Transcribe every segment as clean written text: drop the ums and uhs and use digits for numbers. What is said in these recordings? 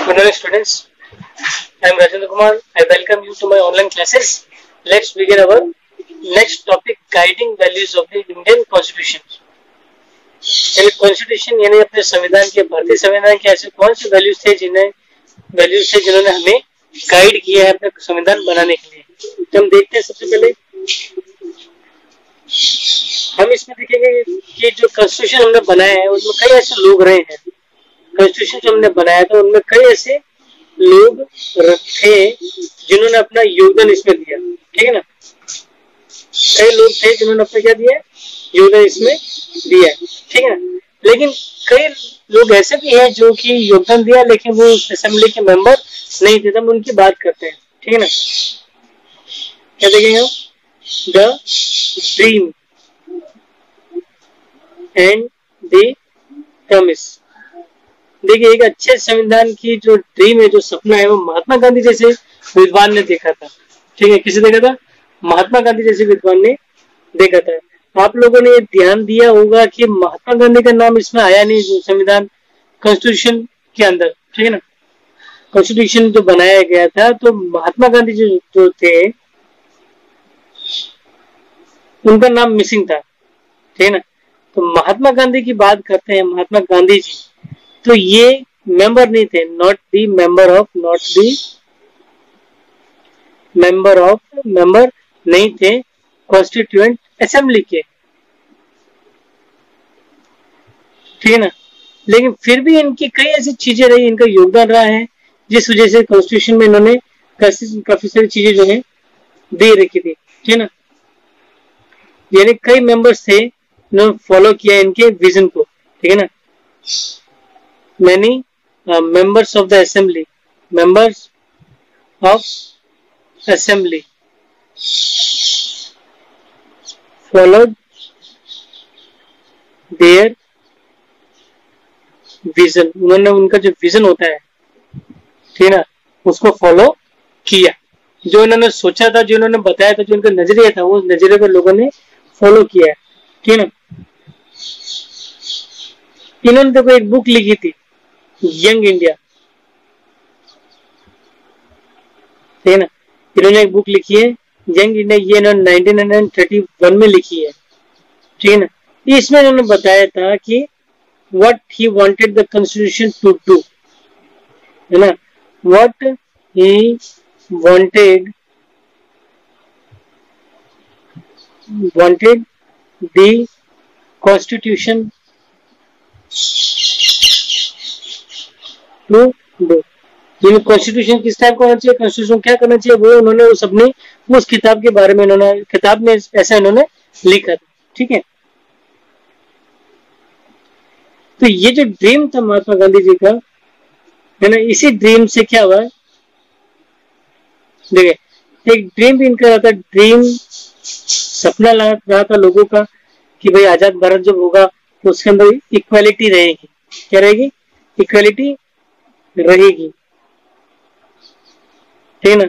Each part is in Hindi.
Good morning, students. I am Rajendra Kumar. I welcome you to my online classes. Let's begin our next topic: guiding values of the Indian Constitution. यानी कॉन्स्टिट्यूशन यानी अपने संविधान के भारतीय संविधान के ऐसे कौन से वैल्यूज थे जिन्होंने हमें गाइड किया है अपने संविधान बनाने के लिए। तो हम देखते हैं सबसे पहले हम इसमें देखेंगे कि जो कॉन्स्टिट्यूशन हमने बनाया है उसमें कई ऐसे लोग रहे हैं। कॉन्स्टिट्यूशन जो हमने बनाया था उनमें कई ऐसे लोग थे जिन्होंने अपना योगदान इसमें दिया, ठीक है ना। कई लोग थे जिन्होंने अपना क्या दिया, योगदान इसमें दिया, ठीक है ना। लेकिन कई लोग ऐसे भी हैं जो कि योगदान दिया लेकिन वो असेंबली के मेंबर नहीं थे। हम उनकी बात करते हैं, ठीक है ना। क्या देखेंगे हम, the dream and the promise. देखिए, एक अच्छे संविधान की जो ड्रीम है, जो सपना है, वो महात्मा गांधी जैसे विद्वान ने देखा था, ठीक है। किसे देखा था? महात्मा गांधी जैसे विद्वान ने देखा था। आप लोगों ने ध्यान दिया होगा कि महात्मा गांधी का नाम इसमें आया नहीं, जो संविधान कॉन्स्टिट्यूशन के अंदर, ठीक है ना। कॉन्स्टिट्यूशन जो बनाया गया था तो महात्मा गांधी जो थे उनका नाम मिसिंग था, ठीक है ना। तो महात्मा गांधी की बात करते हैं, महात्मा गांधी जी, तो ये मेंबर नहीं थे, नॉट दी मेंबर नहीं थे कॉन्स्टिट्यूएंट असेंबली के, ठीक है ना। लेकिन फिर भी इनकी कई ऐसी चीजें रही, इनका योगदान रहा है जिस वजह से कॉन्स्टिट्यूशन में इन्होंने काफी सारी चीजें जो है दे रखी थी, ठीक है ना। यानी कई मेंबर्स थे इन्होंने फॉलो किया इनके विजन को, ठीक है ना। Many members of the assembly followed their vision। उन्होंने उनका जो विजन होता है, ठीक है ना, उसको फॉलो किया। जो इन्होंने सोचा था, जो इन्होंने बताया था, जो उनका नजरिया था, वो नजरिए को लोगों ने फॉलो किया है, ठीक है ना। इन्होंने देखो एक बुक लिखी थी, यंग इंडिया, ठीक है ना। इन्होंने एक बुक लिखी है यंग इंडिया, ये इन्होंने 1931 में लिखी है, ठीक है ना। इसमें इन्होंने बताया था कि what he wanted the constitution to do, है ना। What he wanted the constitution to do. Constitution किस टाइप का होना चाहिए, कॉन्स्टिट्यूशन क्या करना चाहिए, वो उन्होंने उस अपनी उस किताब के बारे में इन्होंने किताब में ऐसा इन्होंने लिखा था, ठीक है। तो ये जो ड्रीम था महात्मा गांधी जी का, है ना, इसी ड्रीम से क्या हुआ, देखिए एक ड्रीम भी इनका रहा था। ड्रीम सपना रहा था लोगों का कि भाई आजाद भारत जब होगा तो उसके अंदर इक्वालिटी रहेगी। क्या रहेगी? इक्वालिटी रहेगी, ठीक है ना।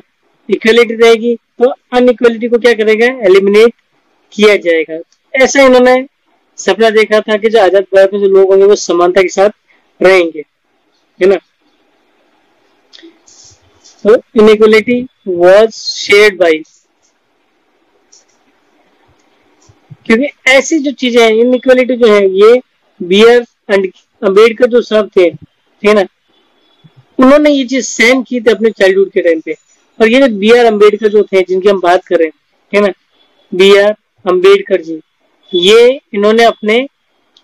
इक्वालिटी रहेगी तो अनइक्वालिटी को क्या करेगा, एलिमिनेट किया जाएगा। ऐसा इन्होंने सपना देखा था कि जो आजाद भारत में जो लोग होंगे वो समानता के साथ रहेंगे, है ना। तो इनइक्वालिटी वाज शेयर्ड बाय, क्योंकि ऐसी जो चीजें हैं, इनइक्वालिटी जो है, ये बी.आर. अम्बेडकर जो साहब थे, ठीक है ना, उन्होंने ये चीज सहन की थी अपने चाइल्डहुड के टाइम पे। और ये बी.आर. अम्बेडकर जो थे, जिनकी हम बात कर रहे हैं, ठीक है ना, बी.आर. अम्बेडकर जी, ये इन्होंने अपने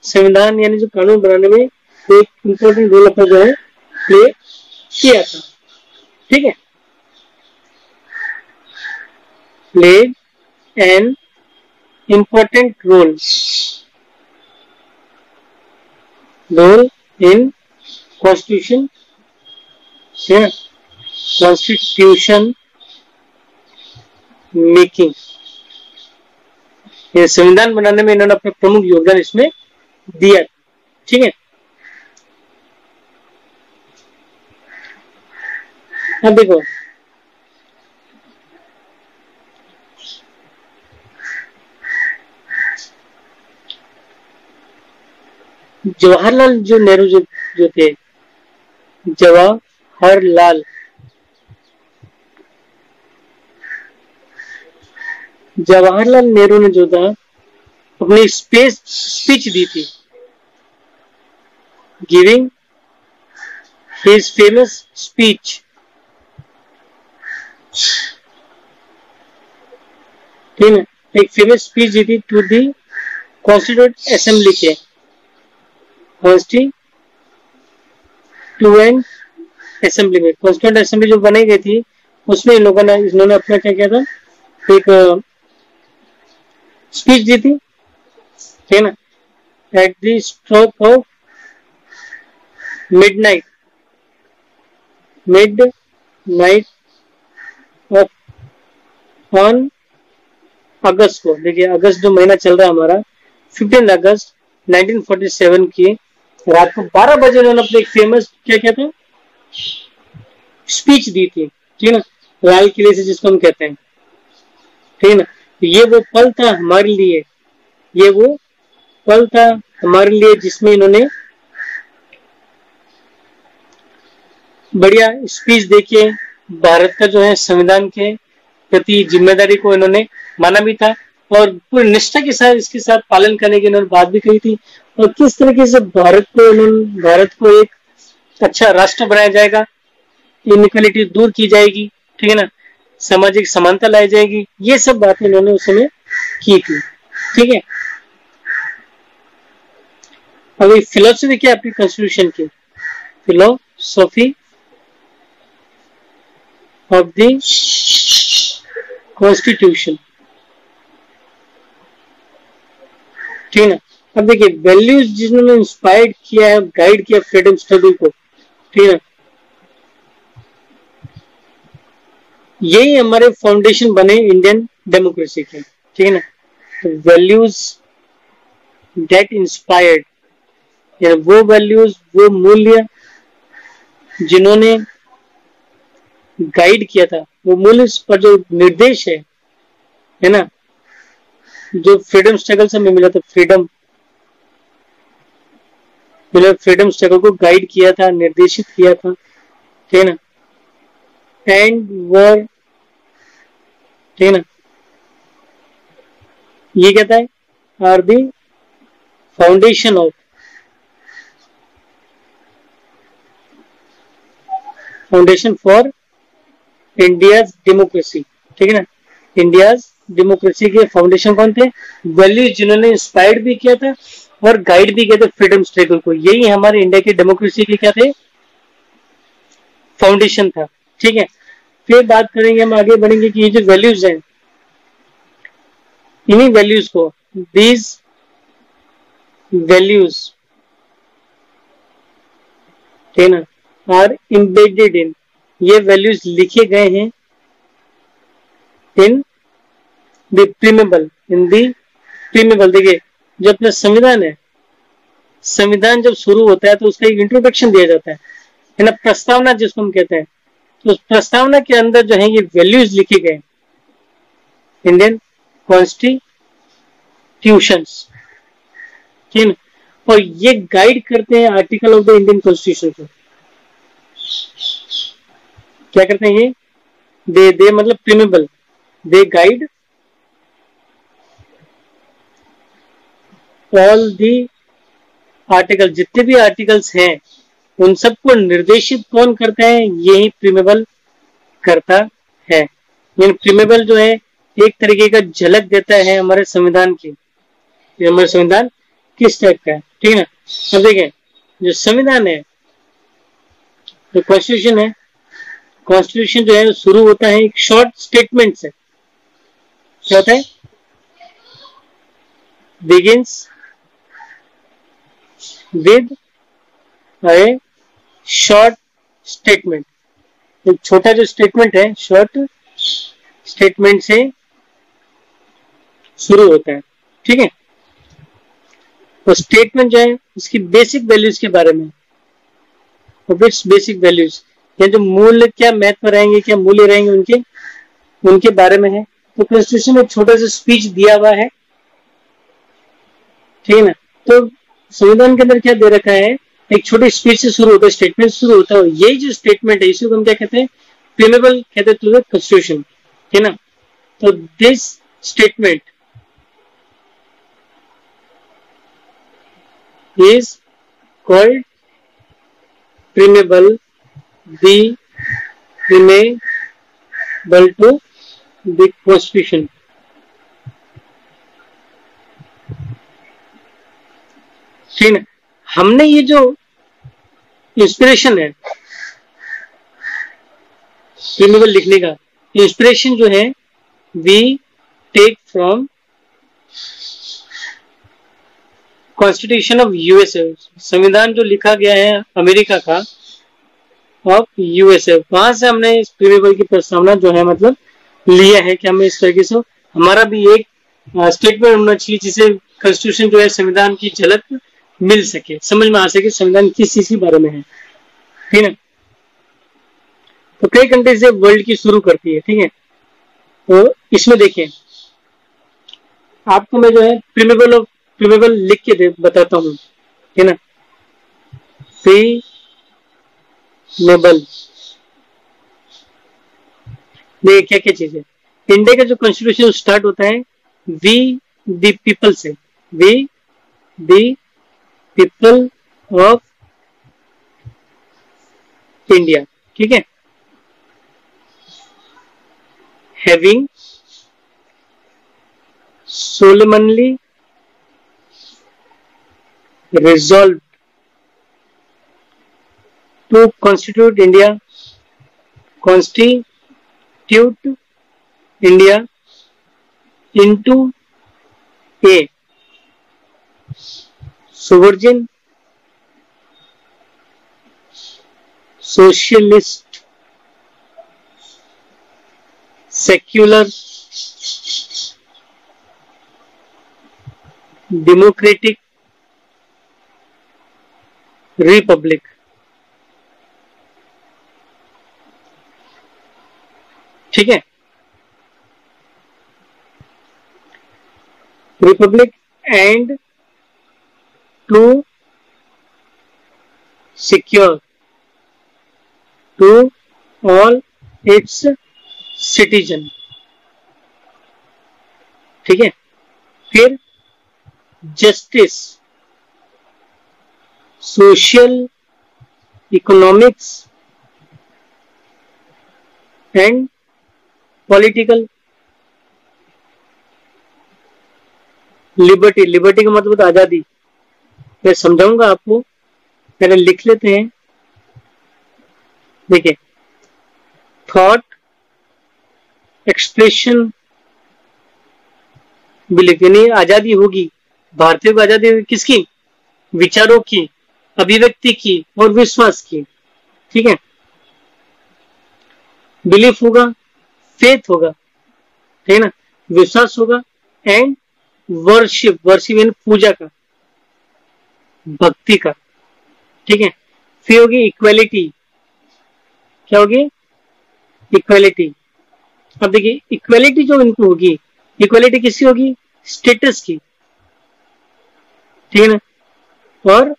संविधान यानी जो कानून बनाने में एक इम्पोर्टेंट रोल अपना जो है प्ले किया था, ठीक है। Played an important role in constitution, constitution making. ये संविधान बनाने में इन्होंने अपना प्रमुख योगदान इसमें दिया, ठीक है। अब देखो, जवाहरलाल जो नेहरू जो थे, जवाहरलाल जवाहरलाल नेहरू ने जो था अपनी स्पीच दी थी, गिविंग हिज फेमस स्पीच, ठीक है, एक फेमस स्पीच दी थी टू दी कॉन्स्टिट्यूएंट असेंबली के, कॉन्स्टिट्यूएंट असेंबली में, कॉन्स्टिट्यूएंट असेंबली जो बनाई गई थी उसमें इन्होंने अपना क्या किया था, एक स्पीच दी थी, ठीक है ना, at the stroke of midnight of on August को, देखिए अगस्त जो महीना चल रहा है हमारा, 15 अगस्त 1947 की रात को 12 बजे उन्होंने अपने एक फेमस क्या था, स्पीच दी थी, ठीक है ना, लाल किले से जिसको हम कहते हैं, ठीक है ना। ये वो पल था हमारे लिए, जिसमें इन्होंने बढ़िया स्पीच देके भारत का जो है संविधान के प्रति जिम्मेदारी को इन्होंने माना भी था और पूरी निष्ठा के साथ इसके साथ पालन करने की इन्होंने बात भी कही थी, और किस तरीके से भारत को एक अच्छा राष्ट्र बनाया जाएगा, इनइक्वालिटी दूर की जाएगी, ठीक है ना, सामाजिक समानता लाई जाएगी, ये सब बातें इन्होंने उस समय की थी, ठीक है। अभी फिलोसफी क्या अपनी कॉन्स्टिट्यूशन की, फिलोसफी ऑफ द कॉन्स्टिट्यूशन, ठीक है ना। अब देखिए वैल्यूज जिन्होंने इंस्पायर्ड किया है, गाइड किया फ्रीडम स्ट्रगल को, ठीक है ना, यही हमारे फाउंडेशन बने इंडियन डेमोक्रेसी के, ठीक है ना। वैल्यूज दैट इंस्पायर्ड, वो वैल्यूज, वो मूल्य जिन्होंने गाइड किया था, वो मूल्य पर जो निर्देश है ना, जो फ्रीडम स्ट्रगल से हमें मिला था, फ्रीडम स्ट्रगल को गाइड किया था, निर्देशित किया था, ठीक है ना, एंड वर, ठीक है ना, ये कहता है are the foundation for India's democracy, ठीक है ना। इंडियाज डेमोक्रेसी के फाउंडेशन कौन थे, वैल्यूज जिन्होंने इंस्पायर्ड भी किया था और गाइड भी किया था फ्रीडम स्ट्रगल को, यही हमारे इंडिया की डेमोक्रेसी के क्या थे, फाउंडेशन था, ठीक है। फिर बात करेंगे, हम आगे बढ़ेंगे कि ये जो वैल्यूज हैं, इन्हीं वैल्यूज को, दीज वैल्यूज, ठीक है ना, आर एम्बेडेड इन, ये वैल्यूज लिखे गए हैं इन द प्रीमेबल, देखिए जो अपना संविधान है, संविधान जब शुरू होता है तो उसका एक इंट्रोडक्शन दिया जाता है ना, प्रस्तावना जिसको हम कहते हैं, तो उस प्रस्तावना के अंदर जो है ये वैल्यूज लिखे गए इंडियन कॉन्स्टिट्यूशंस, ठीक है, और ये गाइड करते हैं article of the Indian constitution को, क्या करते हैं ये, दे मतलब preamble, they guide all the article, जितने भी आर्टिकल्स हैं उन सबको निर्देशित कौन करता है, यही प्रीमेबल करता है। यानी प्रीमेबल जो है एक तरीके का झलक देता है हमारे संविधान की, हमारा संविधान किस टाइप का है, ठीक है ना। अब देखें जो संविधान है, जो कॉन्स्टिट्यूशन है, कॉन्स्टिट्यूशन जो है शुरू होता है एक शॉर्ट स्टेटमेंट से, क्या होता है, begins with A short statement, एक छोटा जो स्टेटमेंट है, शॉर्ट स्टेटमेंट से शुरू होता है, ठीक है। तो स्टेटमेंट जो है उसकी बेसिक वैल्यूज के बारे में, बेसिक वैल्यूज, या जो मूल्य क्या महत्व रहेंगे, क्या मूल्य रहेंगे उनके बारे में है। तो कॉन्स्टिट्यूशन में छोटा सा स्पीच दिया हुआ है, ठीक है ना। तो संविधान के अंदर क्या दे रखा है, एक छोटी स्पीच से शुरू होता है, स्टेटमेंट शुरू होता है, और यही जो स्टेटमेंट है इसी को हम क्या कहते हैं, प्रीमेबल कहते हैं टू द कॉन्स्टिट्यूशन, है ना। तो this statement is called preamble, be preamble to the constitution. ठीक है, हमने ये जो इंस्पिरेशन है प्रीमेबल लिखने का, इंस्पिरेशन जो है we take from constitution of USA, संविधान जो लिखा गया है अमेरिका का ऑफ यूएसए, वहां से हमने इस प्रीमेबल की प्रस्तावना जो है मतलब लिया है कि हमें इस तरीके से हमारा भी एक स्टेटमेंट होना चाहिए जिसे कॉन्स्टिट्यूशन जो है संविधान की झलक मिल सके, समझ में आ सके संविधान किस चीज के बारे में है, ठीक है। तो कई कंट्री से वर्ल्ड की शुरू करती है, ठीक है। तो इसमें देखें, आपको मैं जो है प्रीमेबल लिख के बताता हूं, है ना। प्रीमेबल देखिए क्या क्या चीज है। इंडिया का जो कॉन्स्टिट्यूशन स्टार्ट होता है वी द पीपल से, we the people of India, ठीक है। Having solemnly resolved to constitute India into a sovereign socialist secular democratic republic, ठीक है। Republic and to secure to all its citizen, ठीक है। फिर justice, social, economics and political liberty, liberty का मतलब आजादी, मैं समझाऊंगा आपको, पहले लिख लेते हैं। देखिए, थॉट एक्सप्रेशन बिलीफ, यानी आजादी होगी, भारतीयों को आजादी होगी किसकी, विचारों की, अभिव्यक्ति की और विश्वास की, ठीक है। बिलीफ होगा, फेथ होगा, ठीक है ना, विश्वास होगा, एंड वर्शिप, वर्शिप यानी पूजा का, भक्ति का, ठीक है। फिर होगी इक्वालिटी, क्या होगी, इक्वालिटी। अब देखिए इक्वालिटी जो इनको होगी, इक्वालिटी किसकी होगी, स्टेटस की, ठीक है ना, और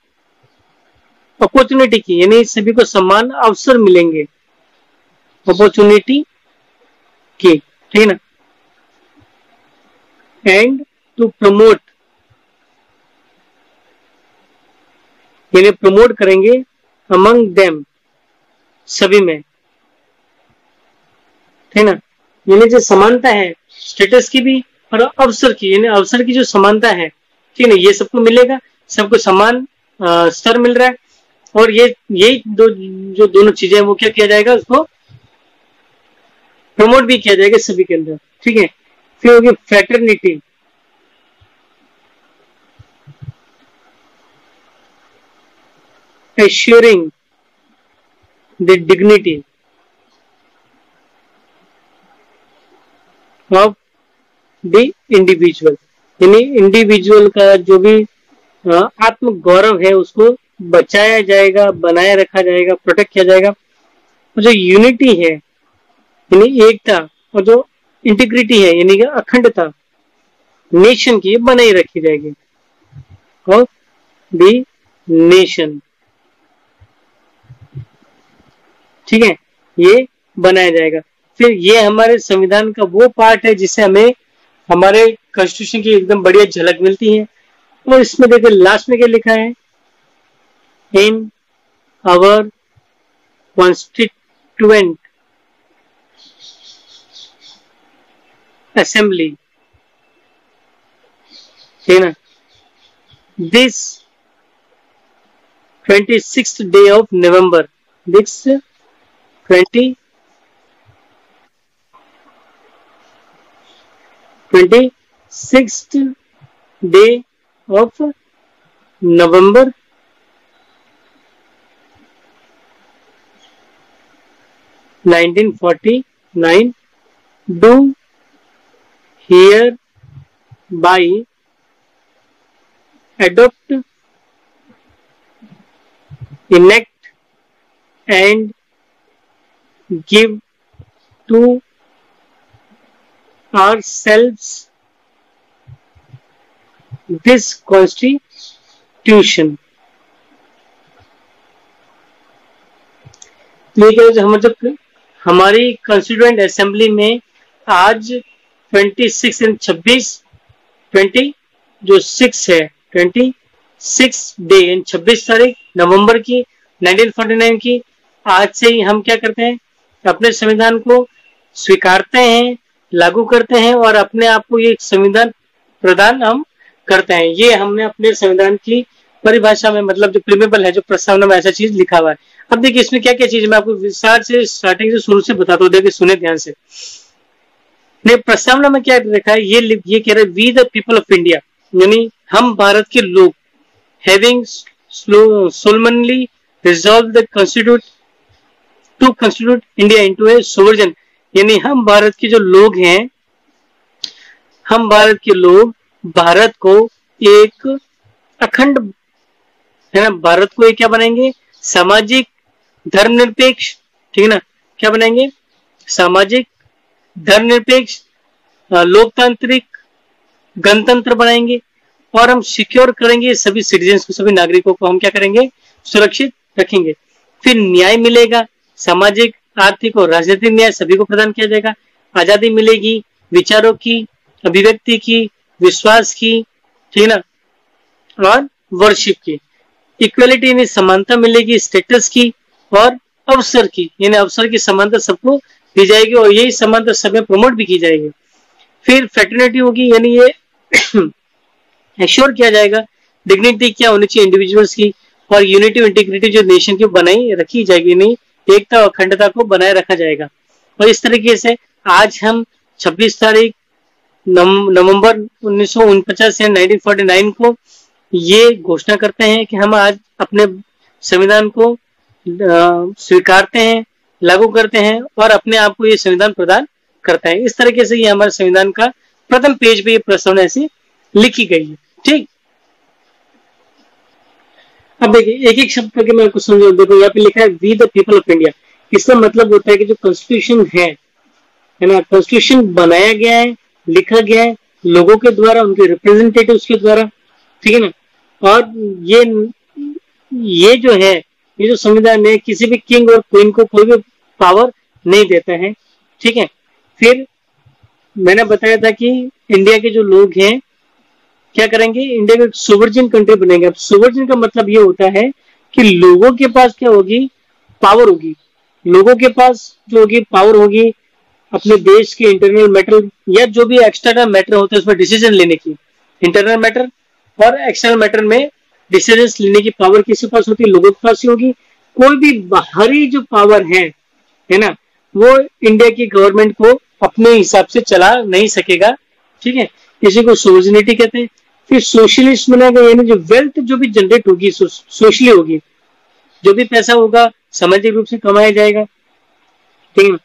अपॉर्चुनिटी की, यानी सभी को समान अवसर मिलेंगे, अपॉर्चुनिटी की, ठीक है ना। एंड टू प्रमोट, यानी प्रमोट करेंगे अमंग देम, सभी में, ठीक है ना। यानी जो समानता है स्टेटस की भी और अवसर की, यानी अवसर की जो समानता है, ठीक है, ये सबको मिलेगा, सबको समान स्तर मिल रहा है, और ये जो दोनों चीजें हैं वो क्या किया जाएगा, उसको प्रमोट भी किया जाएगा सभी के अंदर, ठीक है। फिर होगी fraternity, assuring the dignity of the individual, यानी इंडिविजुअल का जो भी आत्म गौरव है उसको बचाया जाएगा, बनाए रखा जाएगा, प्रोटेक्ट किया जाएगा। और जो यूनिटी है यानी एकता, और जो इंटीग्रिटी है यानी कि अखंडता नेशन की बनाई रखी जाएगी, और द नेशन, ठीक है, ये बनाया जाएगा। फिर ये हमारे संविधान का वो पार्ट है जिससे हमें हमारे कॉन्स्टिट्यूशन की एकदम बढ़िया झलक मिलती है। और इसमें देखिए लास्ट में क्या लिखा है, इन आवर कॉन्स्टिट्यूएंट असेंबली, है ना, this 26th day of November, this 26th day of November 1949 do hereby adopt, enact and give to ourselves this constitution। हमारी कॉन्स्टिट्यूएंट असेंबली में आज 26 एंड 20 जो 6 है 26 डे एंड 26 तारीख नवंबर की 1949 की, आज से ही हम क्या करते हैं, अपने संविधान को स्वीकारते हैं, लागू करते हैं और अपने आप को ये संविधान प्रदान हम करते हैं। ये हमने अपने संविधान की परिभाषा में, मतलब जो प्रीमेबल है, जो प्रस्तावना में ऐसा चीज लिखा हुआ है। अब देखिए इसमें क्या क्या चीज मैं आपको विस्तार से स्टार्टिंग से शुरू से बताता हूँ, देखिए सुने ध्यान से। नहीं, प्रस्तावना में क्या लिखा है, ये कह रहे we the people of India, यानी हम भारत के लोग, having solemnly resolve the constitute India into a sovereign, यानी हम भारत के जो लोग हैं, हम भारत के लोग भारत को एक अखंड, है ना, भारत को एक क्या बनाएंगे, सामाजिक धर्मनिरपेक्ष, ठीक है ना, क्या बनाएंगे, सामाजिक धर्मनिरपेक्ष लोकतांत्रिक गणतंत्र बनाएंगे और हम सिक्योर करेंगे सभी सिटीजन्स को, सभी नागरिकों को हम क्या करेंगे, सुरक्षित रखेंगे। फिर न्याय मिलेगा, सामाजिक आर्थिक और राजनीतिक न्याय सभी को प्रदान किया जाएगा। आजादी मिलेगी विचारों की, अभिव्यक्ति की, विश्वास की, ठीक है ना, और वर्शिप की। इक्वलिटी यानी समानता मिलेगी, स्टेटस की और अवसर की, यानी अवसर की समानता सबको दी जाएगी और यही समानता सब में प्रमोट भी की जाएगी। फिर फ्रेटर्निटी होगी, यानी ये एश्योर किया जाएगा डिग्निटी क्या होनी चाहिए इंडिविजुअल्स की, और यूनिटी और इंटीग्रिटी जो नेशन की बनाई रखी जाएगी, नहीं एकता और अखंडता को बनाए रखा जाएगा। और इस तरीके से आज हम 26 तारीख नवंबर 1949 या 1949 को ये घोषणा करते हैं कि हम आज अपने संविधान को स्वीकारते हैं, लागू करते हैं और अपने आप को ये संविधान प्रदान करता है। इस तरीके से ये हमारे संविधान का प्रथम पेज पे ये प्रस्तावना ऐसी लिखी गई है। ठीक, अब देखिए एक एक शब्द करके मैं आपको समझा। देखो यहाँ पे लिखा है we the people of India. इसका मतलब होता है कि जो कॉन्स्टिट्यूशन है ना, कॉन्स्टिट्यूशन बनाया गया है, लिखा गया है लोगों के द्वारा, उनके रिप्रेजेंटेटिव्स के द्वारा, ठीक है ना। और ये जो है, ये जो संविधान है किसी भी किंग और क्वीन को कोई भी पावर नहीं देता है, ठीक है। फिर मैंने बताया था कि इंडिया के जो लोग हैं क्या करेंगे, इंडिया को एक सोवरेन कंट्री बनेंगे। अब सोवरेन का मतलब ये होता है कि लोगों के पास क्या होगी, पावर होगी। लोगों के पास जो होगी पावर होगी अपने देश के इंटरनल मैटर या जो भी एक्सटर्नल मैटर होते हैं उसमें डिसीजन लेने की। इंटरनल मैटर और एक्सटर्नल मैटर में डिसीजन लेने की पावर किसके पास होती है, लोगों के पास ही होगी। कोई भी बाहरी जो पावर है ना, वो इंडिया की गवर्नमेंट को अपने हिसाब से चला नहीं सकेगा, ठीक है। इसी को सोवरेनिटी कहते हैं। फिर सोशलिस्ट बनेगा, यानी जो वेल्थ जो भी जनरेट होगी सोशली होगी, जो भी पैसा होगा सामाजिक रूप से कमाया जाएगा, ठीक है।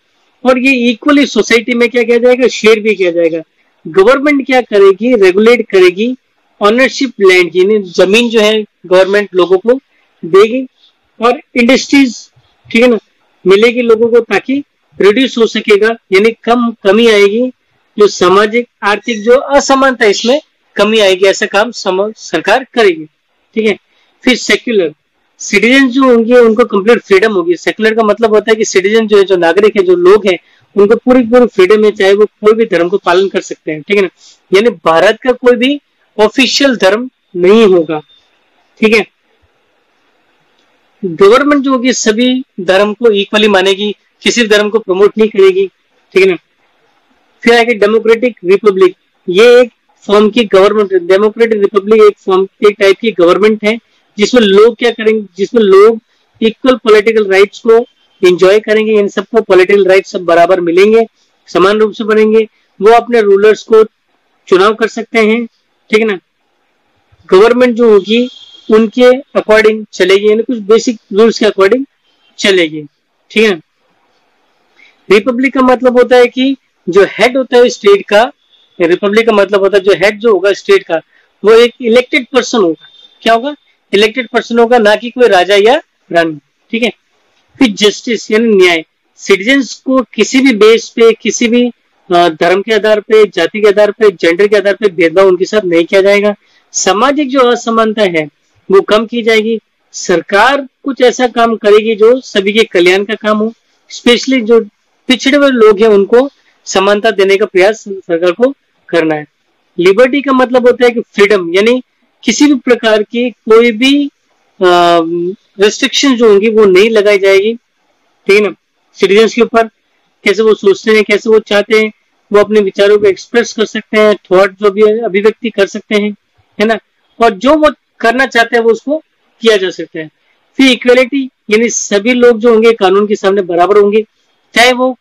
और ये इक्वली सोसाइटी में क्या किया जाएगा, शेयर भी किया जाएगा। गवर्नमेंट क्या करेगी, रेगुलेट करेगी ऑनरशिप लैंड की, यानी जमीन जो है गवर्नमेंट लोगों को देगी। और इंडस्ट्रीज, ठीक है ना, मिलेगी लोगों को ताकि रिड्यूस हो सकेगा, यानी कमी आएगी जो सामाजिक आर्थिक जो असमानता इसमें कमी आएगी। ऐसा काम सरकार करेगी, ठीक है। फिर सेक्युलर, सिटीजन जो होंगे उनको कंप्लीट फ्रीडम होगी। सेकुलर का मतलब होता है कि सिटीजन जो है, जो नागरिक है, जो लोग हैं, उनको पूरी पूरी फ्रीडम है, चाहे वो कोई भी धर्म को पालन कर सकते हैं, ठीक है ना। यानी भारत का कोई भी ऑफिशियल धर्म नहीं होगा, ठीक है। गवर्नमेंट जो होगी सभी धर्म को इक्वली मानेगी, किसी भी धर्म को प्रमोट नहीं करेगी, ठीक है ना। फिर आगे डेमोक्रेटिक रिपब्लिक, ये एक फॉर्म की गवर्नमेंट, डेमोक्रेटिक रिपब्लिक एक फॉर्म, एक टाइप की गवर्नमेंट है जिसमें लोग क्या करेंगे, जिसमें लोग इक्वल पॉलिटिकल राइट्स को एंजॉय करेंगे, इन सबको पॉलिटिकल राइट्स सब बराबर मिलेंगे, समान रूप से बनेंगे, वो अपने रूलर्स को चुनाव कर सकते हैं, ठीक है ना। गवर्नमेंट जो होगी उनके अकॉर्डिंग चलेगी, यानी कुछ बेसिक रूल्स के अकॉर्डिंग चलेगी, ठीक है ना। रिपब्लिक का मतलब होता है कि जो हेड होता है स्टेट का, रिपब्लिक का मतलब होता है जो हेड जो होगा स्टेट का, वो एक इलेक्टेड पर्सन होगा। क्या होगा? इलेक्टेड पर्सन होगा, ना कि कोई राजा या रानी, ठीक है। फिर जस्टिस यानी न्याय, सिटीजन्स को किसी भी बेस पे, किसी भी धर्म के आधार पे, जाति के आधार पे, जेंडर के आधार पे भेदभाव उनके साथ नहीं किया जाएगा। सामाजिक जो असमानता है वो कम की जाएगी। सरकार कुछ ऐसा काम करेगी जो सभी के कल्याण का काम हो, स्पेशली जो पिछड़े हुए लोग हैं उनको समानता देने का प्रयास सरकार को करना है। लिबर्टी का मतलब होता है कि फ्रीडम, यानी किसी भी प्रकार की कोई भी रेस्ट्रिक्शन जो होंगी वो नहीं लगाई जाएगी, ठीक है ना। सिटीजन्स के ऊपर कैसे वो सोचते हैं, कैसे वो चाहते हैं, वो अपने विचारों को एक्सप्रेस कर सकते हैं, थॉट जो भी अभिव्यक्ति कर सकते हैं, है ना। और जो वो करना चाहते हैं वो उसको किया जा सकता है। फिर इक्वलिटी, यानी सभी लोग जो होंगे कानून के सामने बराबर होंगे, चाहे वो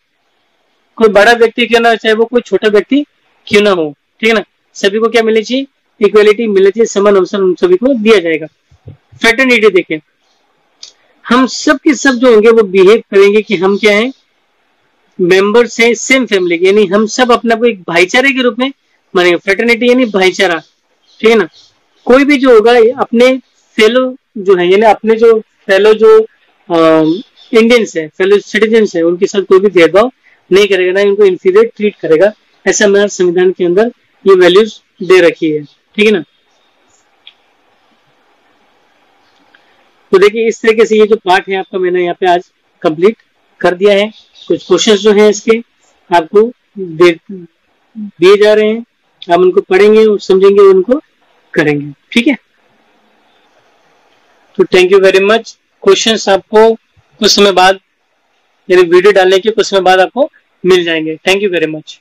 कोई बड़ा व्यक्ति क्यों ना, चाहे वो कोई छोटा व्यक्ति क्यों ना हो, ठीक है ना। सभी को क्या मिलनी चाहिए? इक्वलिटी मिलनी चाहिए, समान अवसर उन सभी को दिया जाएगा। फ्रेटर्निटी देखें, हम सब के सब जो होंगे वो बिहेव करेंगे कि हम क्या है, मेंबर्स हैं सेम फैमिली के, यानी हम सब अपने को एक भाईचारे के रूप में मानेंगे। फ्रेटर्निटी यानी भाईचारा, ठीक है ना। कोई भी जो होगा अपने फेलो जो है, यानी अपने जो फेलो जो इंडियंस है, फेलो सिटीजन्स है, उनके साथ कोई भी भेदभाव नहीं करेगा, ना उनको इंफीरियर ट्रीट करेगा। ऐसा हमारे संविधान के अंदर ये वैल्यूज दे रखी है, ठीक है ना। तो देखिए इस तरीके से ये जो पार्ट है आपका मैंने यहाँ पे आज कंप्लीट कर दिया है। कुछ क्वेश्चंस जो हैं इसके आपको दिए जा रहे हैं, आप उनको पढ़ेंगे और समझेंगे और उनको करेंगे, ठीक है। तो thank you very much. Questions आपको कुछ समय बाद, यानी वीडियो डालने के कुछ समय बाद आपको मिल जाएंगे। Thank you very much.